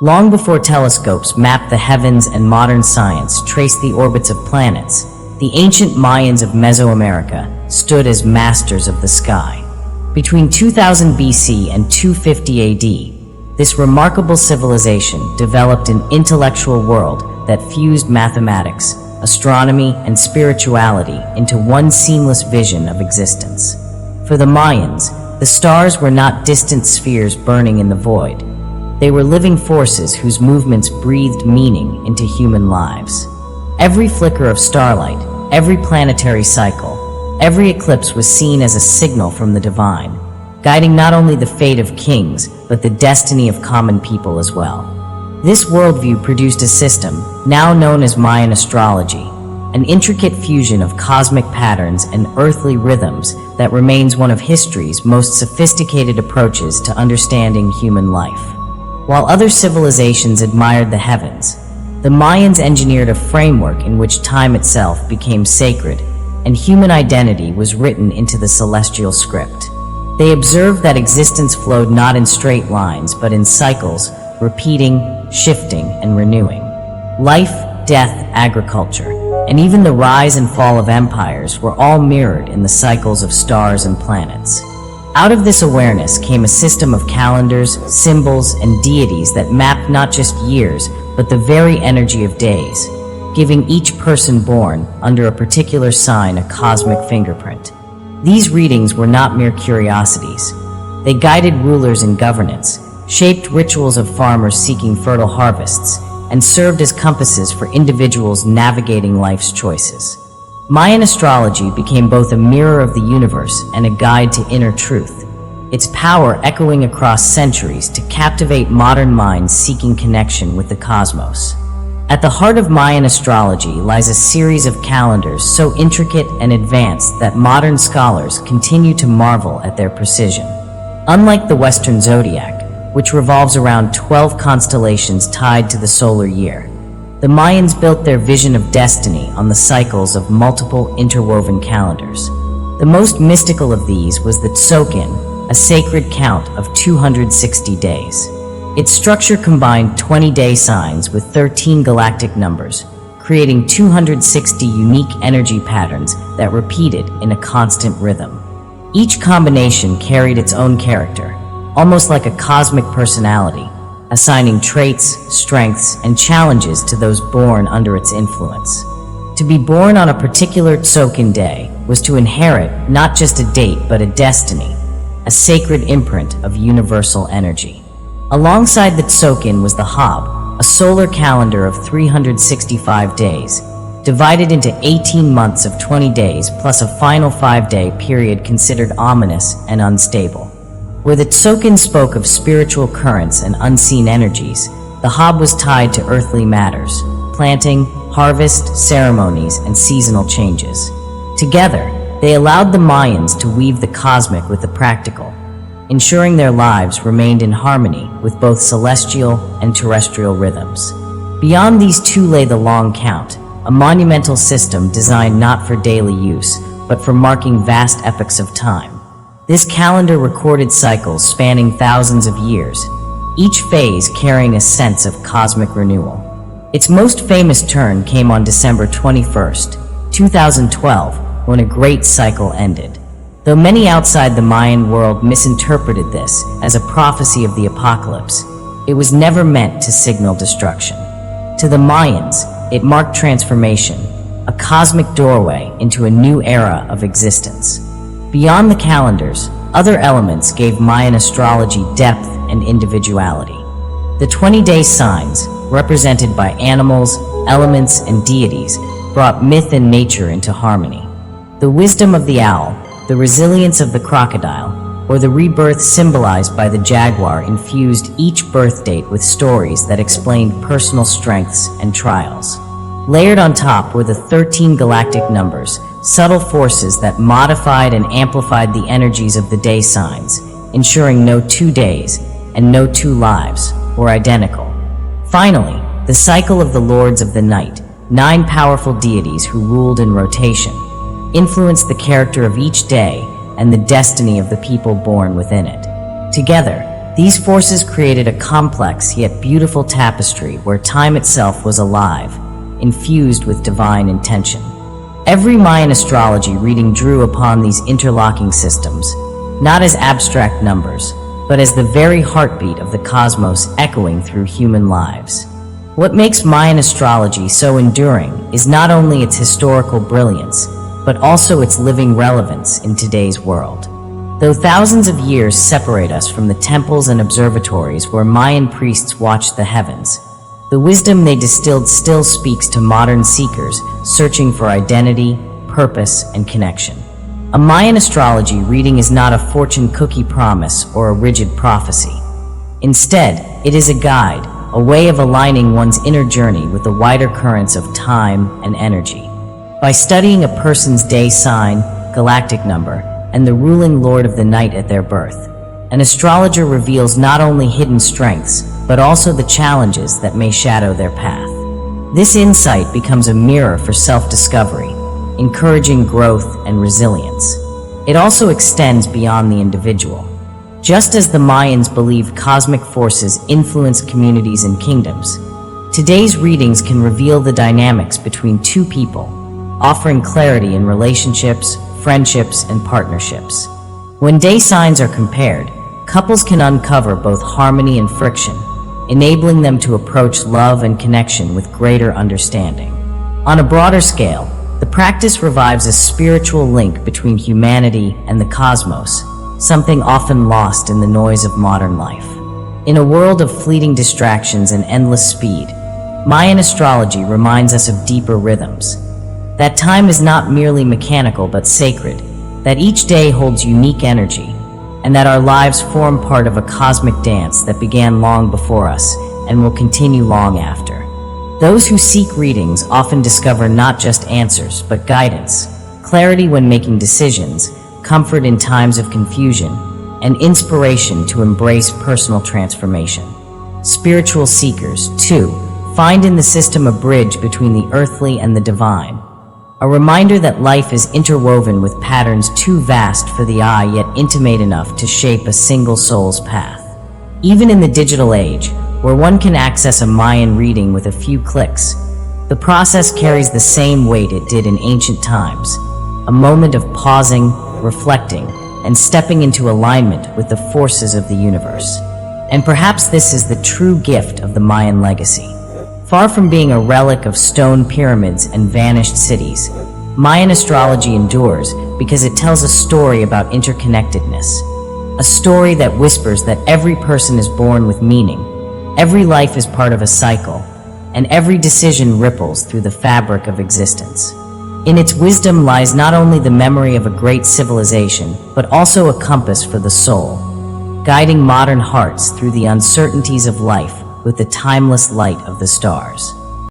Long before telescopes mapped the heavens and modern science traced the orbits of planets, the ancient Mayans of Mesoamerica stood as masters of the sky. Between 2000 BC and 250 AD, this remarkable civilization developed an intellectual world that fused mathematics, astronomy, and spirituality into one seamless vision of existence. For the Mayans, the stars were not distant spheres burning in the void. They were living forces whose movements breathed meaning into human lives. Every flicker of starlight, every planetary cycle, every eclipse was seen as a signal from the divine, guiding not only the fate of kings, but the destiny of common people as well. This worldview produced a system, now known as Mayan Astrology, an intricate fusion of cosmic patterns and earthly rhythms that remains one of history's most sophisticated approaches to understanding human life. While other civilizations admired the heavens, the Mayans engineered a framework in which time itself became sacred and human identity was written into the celestial script. They observed that existence flowed not in straight lines but in cycles, repeating, shifting, and renewing. Life, death, agriculture, and even the rise and fall of empires were all mirrored in the cycles of stars and planets. Out of this awareness came a system of calendars, symbols, and deities that mapped not just years, but the very energy of days, giving each person born under a particular sign a cosmic fingerprint. These readings were not mere curiosities. They guided rulers in governance, shaped rituals of farmers seeking fertile harvests, and served as compasses for individuals navigating life's choices. Mayan astrology became both a mirror of the universe and a guide to inner truth, its power echoing across centuries to captivate modern minds seeking connection with the cosmos. At the heart of Mayan astrology lies a series of calendars so intricate and advanced that modern scholars continue to marvel at their precision. Unlike the Western zodiac, which revolves around 12 constellations tied to the solar year, the Mayans built their vision of destiny on the cycles of multiple interwoven calendars. The most mystical of these was the Tzolk'in, a sacred count of 260 days. Its structure combined 20-day signs with 13 galactic numbers, creating 260 unique energy patterns that repeated in a constant rhythm. Each combination carried its own character, almost like a cosmic personality, assigning traits, strengths, and challenges to those born under its influence. To be born on a particular Tzolk'in day was to inherit not just a date but a destiny, a sacred imprint of universal energy. Alongside the Tzolk'in was the Hab, a solar calendar of 365 days, divided into 18 months of 20 days plus a final 5-day period considered ominous and unstable. Where the Tzolk'in spoke of spiritual currents and unseen energies, the Hab was tied to earthly matters, planting, harvest, ceremonies, and seasonal changes. Together, they allowed the Mayans to weave the cosmic with the practical, ensuring their lives remained in harmony with both celestial and terrestrial rhythms. Beyond these two lay the long count, a monumental system designed not for daily use, but for marking vast epochs of time. This calendar recorded cycles spanning thousands of years, each phase carrying a sense of cosmic renewal. Its most famous turn came on December 21st, 2012, when a great cycle ended. Though many outside the Mayan world misinterpreted this as a prophecy of the apocalypse, it was never meant to signal destruction. To the Mayans, it marked transformation, a cosmic doorway into a new era of existence. Beyond the calendars, other elements gave Mayan astrology depth and individuality. The 20-day signs, represented by animals, elements, and deities, brought myth and nature into harmony. The wisdom of the owl, the resilience of the crocodile, or the rebirth symbolized by the jaguar infused each birth date with stories that explained personal strengths and trials. Layered on top were the 13 galactic numbers, subtle forces that modified and amplified the energies of the day signs, ensuring no 2 days and no 2 lives were identical. Finally, the cycle of the Lords of the Night, 9 powerful deities who ruled in rotation, influenced the character of each day and the destiny of the people born within it. Together, these forces created a complex yet beautiful tapestry where time itself was alive, infused with divine intention. Every Mayan astrology reading drew upon these interlocking systems, not as abstract numbers, but as the very heartbeat of the cosmos echoing through human lives. What makes Mayan astrology so enduring is not only its historical brilliance, but also its living relevance in today's world. Though thousands of years separate us from the temples and observatories where Mayan priests watched the heavens, the wisdom they distilled still speaks to modern seekers searching for identity, purpose, and connection. A Mayan astrology reading is not a fortune cookie promise or a rigid prophecy. Instead, it is a guide, a way of aligning one's inner journey with the wider currents of time and energy. By studying a person's day sign, galactic number, and the ruling lord of the night at their birth, an astrologer reveals not only hidden strengths, but also the challenges that may shadow their path. This insight becomes a mirror for self-discovery, encouraging growth and resilience. It also extends beyond the individual. Just as the Mayans believed cosmic forces influence communities and kingdoms, today's readings can reveal the dynamics between two people, offering clarity in relationships, friendships, and partnerships. When day signs are compared, couples can uncover both harmony and friction, enabling them to approach love and connection with greater understanding. On a broader scale, the practice revives a spiritual link between humanity and the cosmos, something often lost in the noise of modern life. In a world of fleeting distractions and endless speed, Mayan astrology reminds us of deeper rhythms. That time is not merely mechanical but sacred, that each day holds unique energy, and that our lives form part of a cosmic dance that began long before us and will continue long after. Those who seek readings often discover not just answers but guidance, clarity when making decisions, comfort in times of confusion, and inspiration to embrace personal transformation. Spiritual seekers, too, find in the system a bridge between the earthly and the divine, a reminder that life is interwoven with patterns too vast for the eye yet intimate enough to shape a single soul's path. Even in the digital age, where one can access a Mayan reading with a few clicks, the process carries the same weight it did in ancient times, a moment of pausing, reflecting, and stepping into alignment with the forces of the universe. And perhaps this is the true gift of the Mayan legacy. Far from being a relic of stone pyramids and vanished cities, Mayan astrology endures because it tells a story about interconnectedness, a story that whispers that every person is born with meaning, every life is part of a cycle, and every decision ripples through the fabric of existence. In its wisdom lies not only the memory of a great civilization, but also a compass for the soul, guiding modern hearts through the uncertainties of life with the timeless light of the stars.